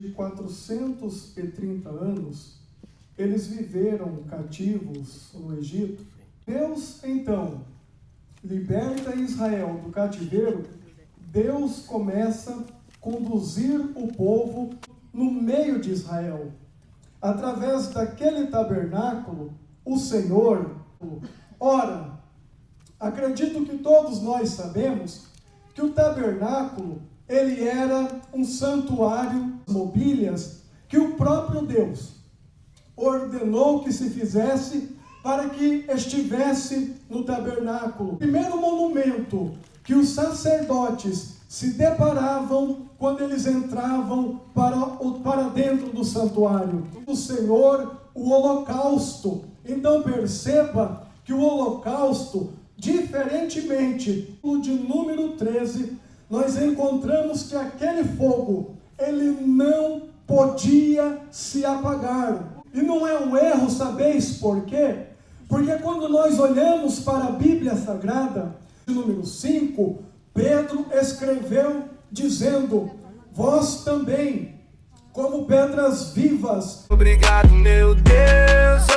de 430 anos, eles viveram cativos no Egito. Deus, então, liberta Israel do cativeiro. Deus começa a conduzir o povo no meio de Israel. Através daquele tabernáculo, o Senhor... Ora, acredito que todos nós sabemos que o tabernáculo, ele era um santuário, mobílias, que o próprio Deus ordenou que se fizesse para que estivesse no tabernáculo. O primeiro monumento que os sacerdotes se deparavam quando eles entravam para dentro do santuário. O Senhor, o holocausto. Então perceba que o holocausto, diferentemente do de número 13, nós encontramos que aquele fogo, ele não podia se apagar. E não é um erro, sabeis por quê? Porque quando nós olhamos para a Bíblia Sagrada, número 5, Pedro escreveu dizendo: vós também, como pedras vivas. Obrigado, meu Deus.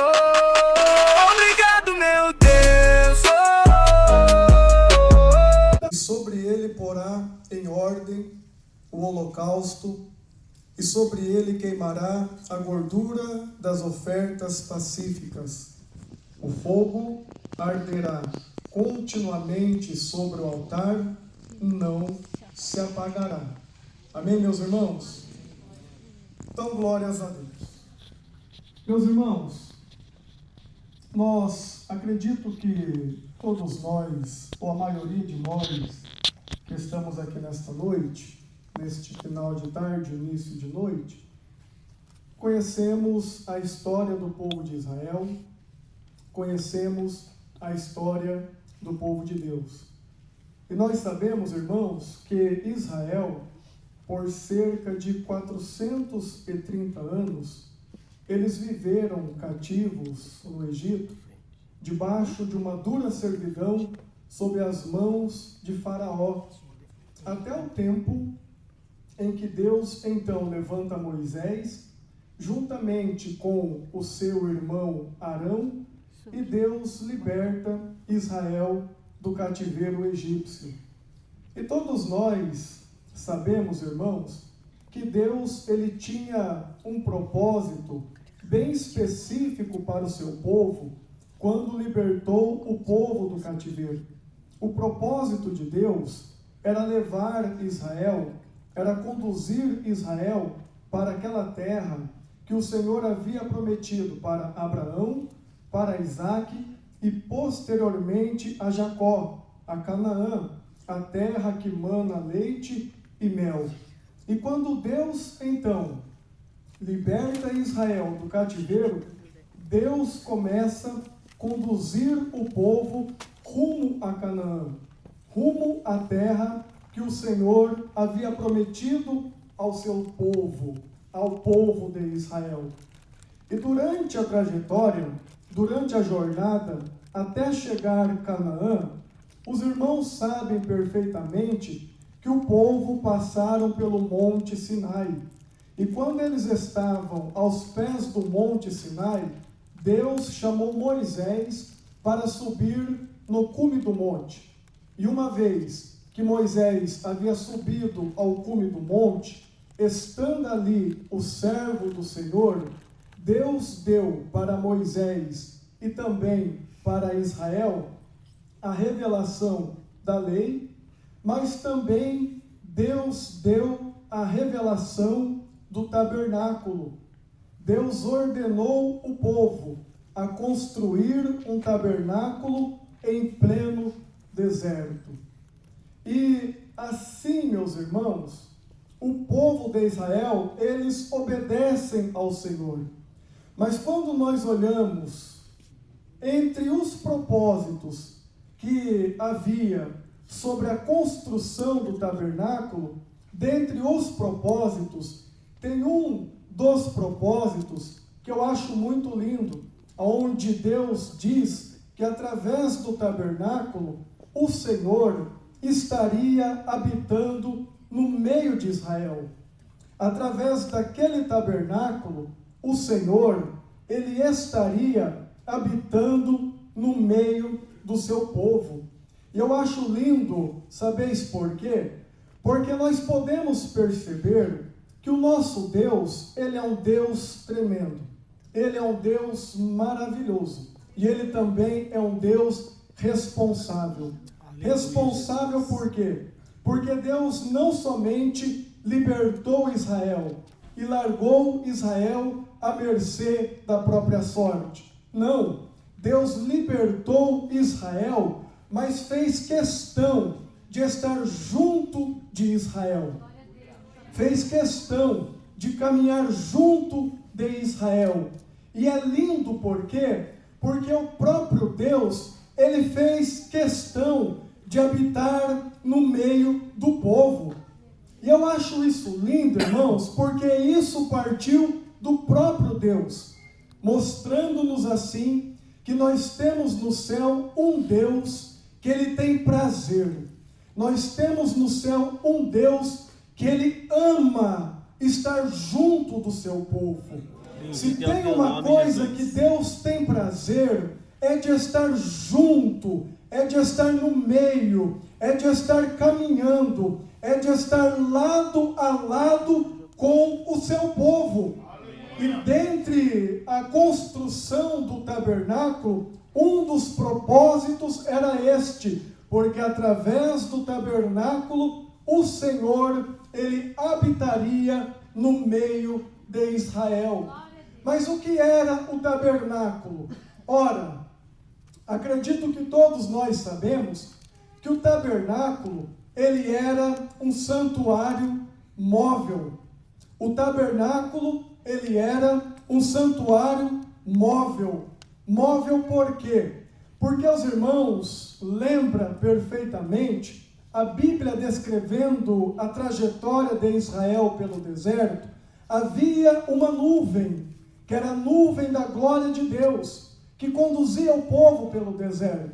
Obrigado, meu Deus. E sobre ele porá em ordem o holocausto, e sobre ele queimará a gordura das ofertas pacíficas. O fogo arderá continuamente sobre o altar, não se apagará. Amém, meus irmãos? Então, glórias a Deus. Meus irmãos, acredito que todos nós, ou a maioria de nós, que estamos aqui nesta noite, neste final de tarde, início de noite, conhecemos a história do povo de Israel, conhecemos a história do povo de Deus. E nós sabemos, irmãos, que Israel, por cerca de 430 anos, eles viveram cativos no Egito, debaixo de uma dura servidão, sob as mãos de Faraó, até o tempo em que Deus então levanta Moisés, juntamente com o seu irmão Arão, e Deus liberta Israel do cativeiro egípcio. E todos nós sabemos, irmãos, que Deus ele tinha um propósito bem específico para o seu povo quando libertou o povo do cativeiro. O propósito de Deus era levar Israel, era conduzir Israel para aquela terra que o Senhor havia prometido para Abraão, para Isaque e posteriormente a Jacó, a Canaã, a terra que mana leite e mel. E quando Deus, então, liberta Israel do cativeiro, Deus começa a conduzir o povo rumo a Canaã, rumo à terra que o Senhor havia prometido ao seu povo, ao povo de Israel. E durante a trajetória, durante a jornada, até chegar a Canaã, os irmãos sabem perfeitamente que o povo passaram pelo Monte Sinai. E quando eles estavam aos pés do Monte Sinai, Deus chamou Moisés para subir no cume do monte. E uma vez que Moisés havia subido ao cume do monte, estando ali o servo do Senhor, Deus deu para Moisés e também para Israel a revelação da lei, mas também Deus deu a revelação do tabernáculo. Deus ordenou o povo a construir um tabernáculo em pleno deserto. E assim, meus irmãos, o povo de Israel, eles obedecem ao Senhor. Mas quando nós olhamos entre os propósitos que havia sobre a construção do tabernáculo, dentre os propósitos, tem um dos propósitos que eu acho muito lindo, onde Deus diz que através do tabernáculo o Senhor estaria habitando no meio de Israel. através daquele tabernáculo, o Senhor, ele estaria habitando no meio do seu povo. E eu acho lindo, sabeis por quê? Porque nós podemos perceber que o nosso Deus, ele é um Deus tremendo. Ele é um Deus maravilhoso. E ele também é um Deus responsável. Responsável por quê? Porque Deus não somente libertou Israel e largou Israel à mercê da própria sorte. Não, Deus libertou Israel, mas fez questão de estar junto de Israel. Fez questão de caminhar junto de Israel. E é lindo por quê? Porque o próprio Deus, ele fez questão de habitar no meio do povo. E eu acho isso lindo, irmãos, porque isso partiu do próprio Deus, mostrando-nos assim que nós temos no céu um Deus que ele tem prazer. Nós temos no céu um Deus que ele ama estar junto do seu povo. Se tem uma coisa que Deus tem prazer, é de estar junto, é de estar no meio, é de estar caminhando, é de estar lado a lado com o seu povo. E dentre a construção do tabernáculo, um dos propósitos era este, porque através do tabernáculo, o Senhor, ele habitaria no meio de Israel. Mas o que era o tabernáculo? Ora, acredito que todos nós sabemos que o tabernáculo, ele era um santuário móvel. O tabernáculo, ele era um santuário móvel. Móvel por quê? Porque os irmãos lembram perfeitamente a Bíblia descrevendo a trajetória de Israel pelo deserto. Havia uma nuvem, que era a nuvem da glória de Deus, que conduzia o povo pelo deserto.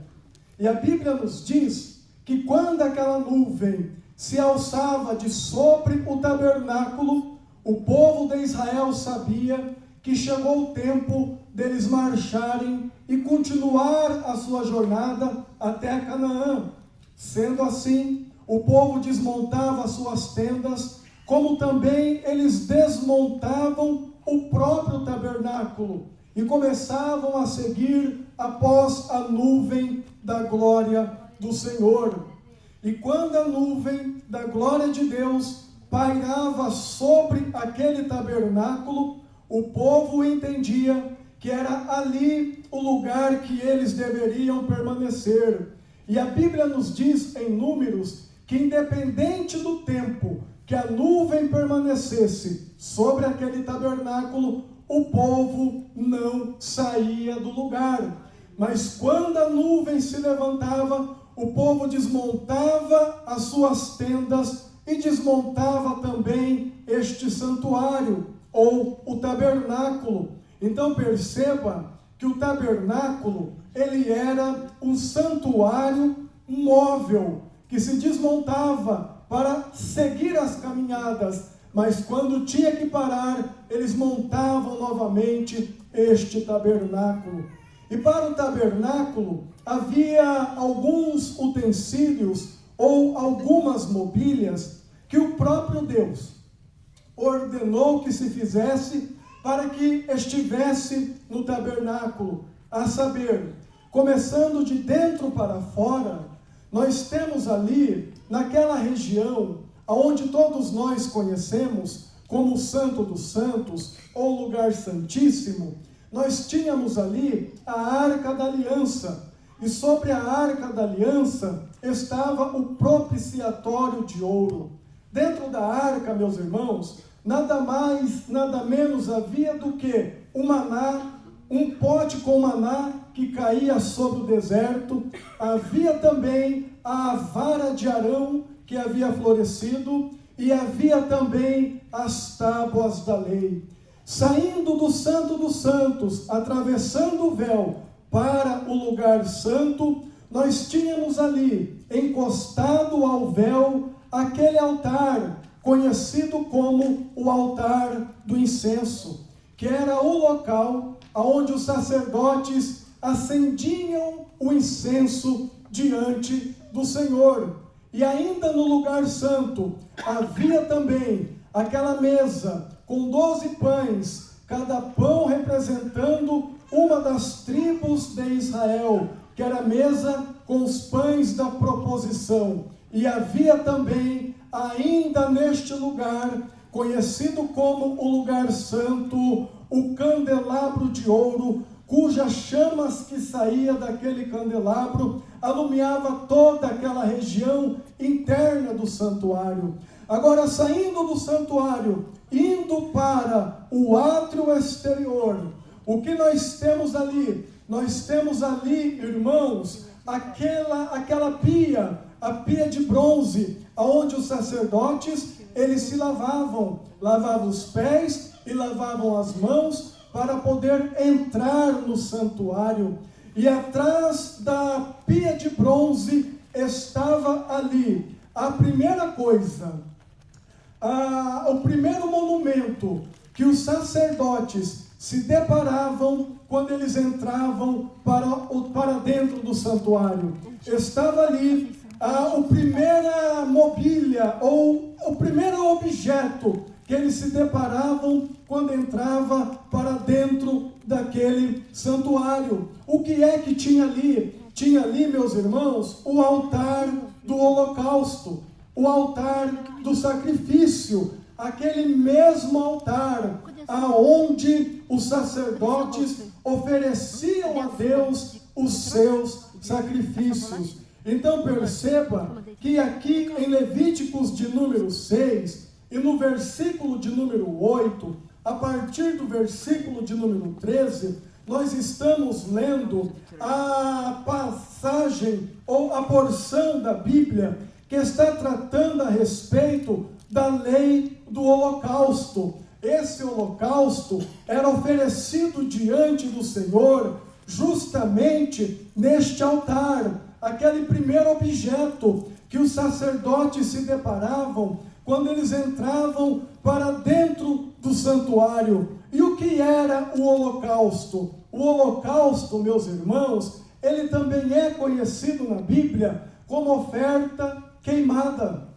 E a Bíblia nos diz que quando aquela nuvem se alçava de sobre o tabernáculo, o povo de Israel sabia que chegou o tempo deles marcharem e continuar a sua jornada até Canaã. Sendo assim, o povo desmontava as suas tendas, como também eles desmontavam o próprio tabernáculo e começavam a seguir após a nuvem da glória do Senhor. E quando a nuvem da glória de Deus pairava sobre aquele tabernáculo, o povo entendia que era ali o lugar que eles deveriam permanecer. E a Bíblia nos diz em Números que independente do tempo que a nuvem permanecesse sobre aquele tabernáculo, o povo não saía do lugar. Mas quando a nuvem se levantava, o povo desmontava as suas tendas e desmontava também este santuário, ou o tabernáculo. Então perceba que o tabernáculo, ele era um santuário móvel, que se desmontava para seguir as caminhadas, mas quando tinha que parar, eles montavam novamente este tabernáculo. E para o tabernáculo havia alguns utensílios ou algumas mobílias que o próprio Deus ordenou que se fizesse para que estivesse no tabernáculo, a saber, começando de dentro para fora, nós temos ali, naquela região, onde todos nós conhecemos como o Santo dos Santos, ou Lugar Santíssimo, nós tínhamos ali a Arca da Aliança, e sobre a Arca da Aliança estava o propiciatório de ouro. Dentro da arca, meus irmãos, nada mais, nada menos havia do que um maná, um pote com maná que caía sobre o deserto. Havia também a vara de Arão que havia florescido e havia também as tábuas da lei. Saindo do Santo dos Santos, atravessando o véu para o lugar santo, nós tínhamos ali, encostado ao véu, aquele altar conhecido como o altar do incenso, que era o local onde os sacerdotes acendiam o incenso diante do Senhor. E ainda no lugar santo havia também aquela mesa com 12 pães, cada pão representando uma das tribos de Israel, que era a mesa com os pães da proposição. E havia também, ainda neste lugar, conhecido como o lugar santo, o candelabro de ouro, cujas chamas que saía daquele candelabro alumiava toda aquela região interna do santuário. Agora, saindo do santuário, indo para o átrio exterior, o que nós temos ali? Nós temos ali, irmãos, aquela pia, a pia de bronze, onde os sacerdotes, eles se lavavam os pés e lavavam as mãos para poder entrar no santuário. E atrás da pia de bronze estava ali a primeira coisa, o primeiro monumento que os sacerdotes se deparavam quando eles entravam para dentro do santuário. Estava ali a primeira mobília, ou o primeiro objeto que eles se deparavam quando entrava para dentro daquele santuário. O que é que tinha ali? Tinha ali, meus irmãos, o altar do holocausto, o altar do sacrifício, aquele mesmo altar aonde os sacerdotes ofereciam a Deus os seus sacrifícios. Então perceba que aqui em Levíticos de número 6 e no versículo de número 8, a partir do versículo de número 13, nós estamos lendo a passagem ou a porção da Bíblia que está tratando a respeito da lei do holocausto. Esse holocausto era oferecido diante do Senhor justamente neste altar, aquele primeiro objeto que os sacerdotes se deparavam quando eles entravam para dentro do santuário. E o que era o holocausto? O holocausto, meus irmãos, ele também é conhecido na Bíblia como oferta queimada,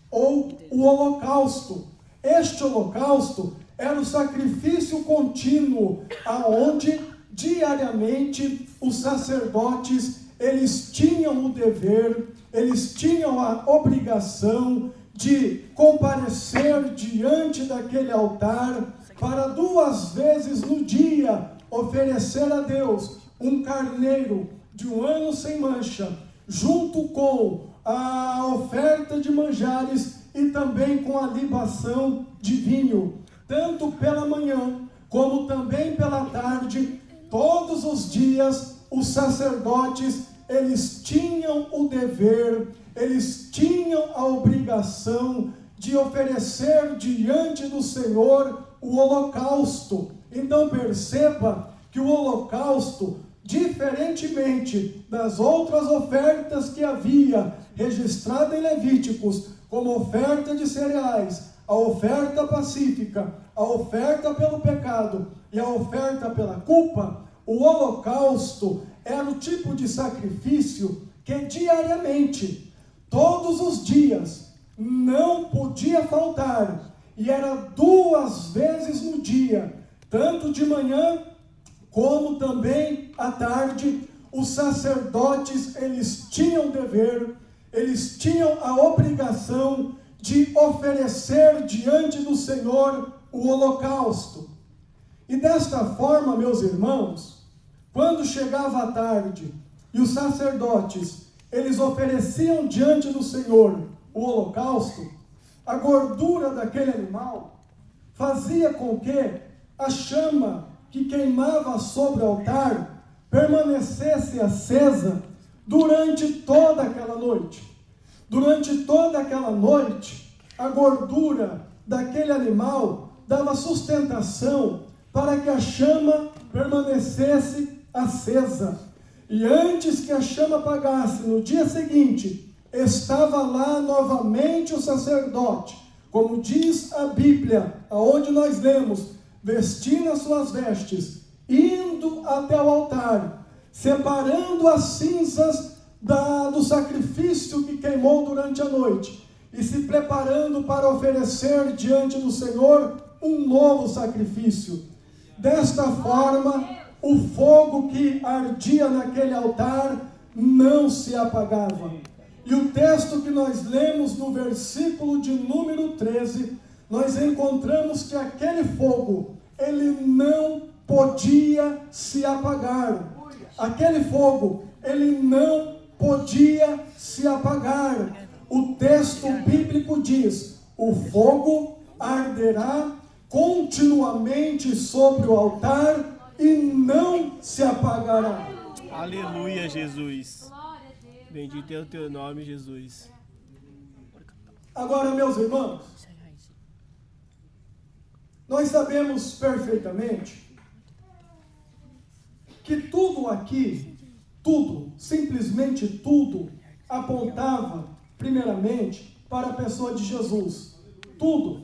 ou o holocausto. Este holocausto era o sacrifício contínuo, aonde diariamente os sacerdotes, eles tinham o dever, eles tinham a obrigação de comparecer diante daquele altar para 2 vezes no dia oferecer a Deus um carneiro de 1 ano sem mancha, junto com a oferta de manjares e também com a libação de vinho, tanto pela manhã como também pela tarde. Todos os dias os sacerdotes, eles tinham o dever, eles tinham a obrigação de oferecer diante do Senhor o holocausto. Então perceba que o holocausto, diferentemente das outras ofertas que havia registrada em Levíticos, como oferta de cereais, a oferta pacífica, a oferta pelo pecado e a oferta pela culpa, o holocausto era o tipo de sacrifício que diariamente, todos os dias, não podia faltar, e era 2 vezes no dia, tanto de manhã como também à tarde. Os sacerdotes, eles tinham o dever, eles tinham a obrigação de oferecer diante do Senhor o holocausto. E desta forma, meus irmãos, quando chegava a tarde e os sacerdotes, eles ofereciam diante do Senhor o holocausto, a gordura daquele animal fazia com que a chama que queimava sobre o altar permanecesse acesa durante toda aquela noite. Durante toda aquela noite, a gordura daquele animal dava sustentação para que a chama permanecesse acesa. E antes que a chama apagasse, no dia seguinte, estava lá novamente o sacerdote, como diz a Bíblia, aonde nós lemos, vestindo as suas vestes, indo até o altar, separando as cinzas do sacrifício que queimou durante a noite, e se preparando para oferecer diante do Senhor um novo sacrifício. Desta forma, o fogo que ardia naquele altar não se apagava. E o texto que nós lemos no versículo de número 13, nós encontramos que aquele fogo, ele não podia se apagar. Aquele fogo, ele não podia se apagar. O texto bíblico diz: o fogo arderá continuamente sobre o altar e não se apagará. Aleluia, Jesus. Bendito é o teu nome, Jesus. Agora, meus irmãos, nós sabemos perfeitamente que tudo aqui, tudo, simplesmente tudo, apontava primeiramente para a pessoa de Jesus. Tudo.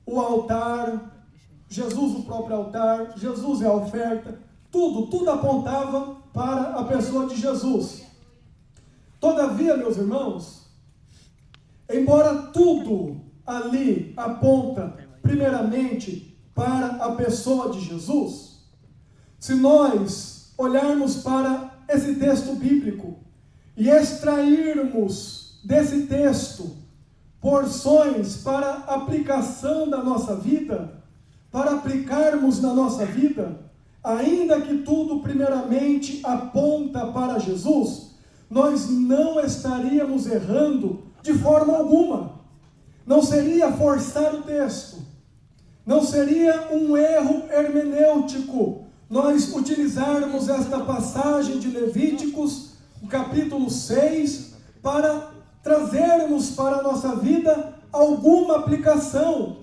O altar, Jesus o próprio altar, Jesus é a oferta, tudo apontava para a pessoa de Jesus. Todavia, meus irmãos, embora tudo ali aponta primeiramente para a pessoa de Jesus, se nós olharmos para esse texto bíblico e extrairmos desse texto porções para aplicação da nossa vida, para aplicarmos na nossa vida, ainda que tudo primeiramente aponta para Jesus, nós não estaríamos errando de forma alguma. Não seria forçar o texto, não seria um erro hermenêutico nós utilizarmos esta passagem de Levíticos, o capítulo 6, para trazermos para a nossa vida alguma aplicação.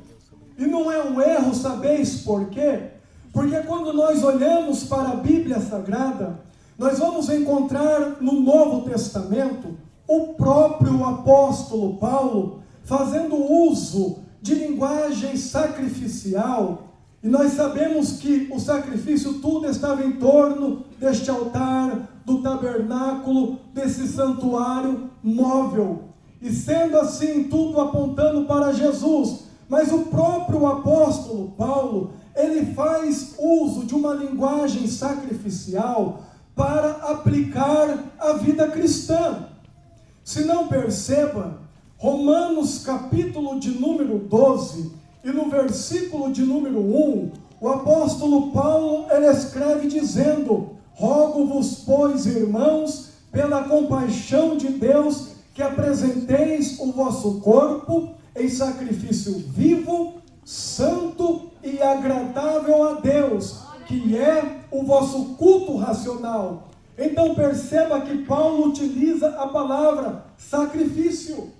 E não é um erro, sabeis por quê? Porque quando nós olhamos para a Bíblia Sagrada, nós vamos encontrar no Novo Testamento o próprio apóstolo Paulo fazendo uso de linguagem sacrificial. E nós sabemos que o sacrifício tudo estava em torno deste altar, do tabernáculo, desse santuário móvel. E sendo assim, tudo apontando para Jesus. Mas o próprio apóstolo Paulo, ele faz uso de uma linguagem sacrificial para aplicar a vida cristã. Se não perceba, Romanos capítulo de número 12, e no versículo de número 1, o apóstolo Paulo, ele escreve dizendo: rogo-vos, pois, irmãos, pela compaixão de Deus, que apresenteis o vosso corpo em sacrifício vivo, santo e agradável a Deus, que é o vosso culto racional. Então perceba que Paulo utiliza a palavra sacrifício.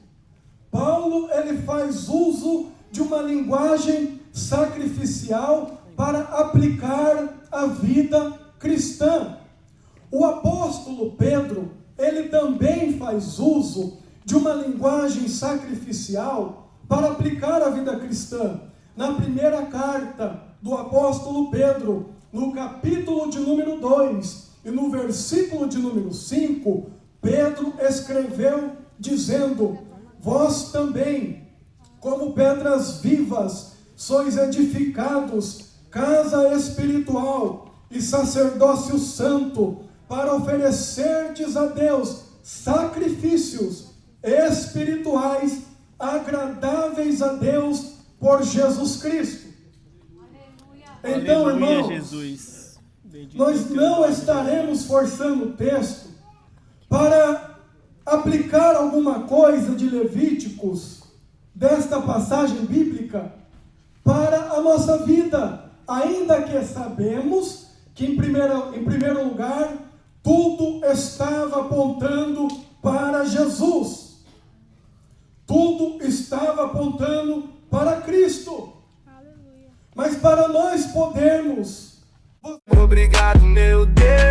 Paulo, ele faz uso de uma linguagem sacrificial para aplicar a vida cristã. O apóstolo Pedro, ele também faz uso de uma linguagem sacrificial para aplicar a vida cristã. Na primeira carta do apóstolo Pedro, no capítulo de número 2 e no versículo de número 5, Pedro escreveu dizendo: vós também, como pedras vivas, sois edificados, casa espiritual e sacerdócio santo, para oferecerdes a Deus sacrifícios espirituais, agradáveis a Deus por Jesus Cristo. Então, Aleluia, irmãos, Jesus. Bendito nós não estaremos forçando o texto para aplicar alguma coisa de Levíticos, desta passagem bíblica, para a nossa vida, ainda que sabemos que em primeiro lugar, tudo estava apontando para Jesus. Tudo estava apontando para Cristo. Aleluia. Mas para nós podermos... Obrigado, meu Deus.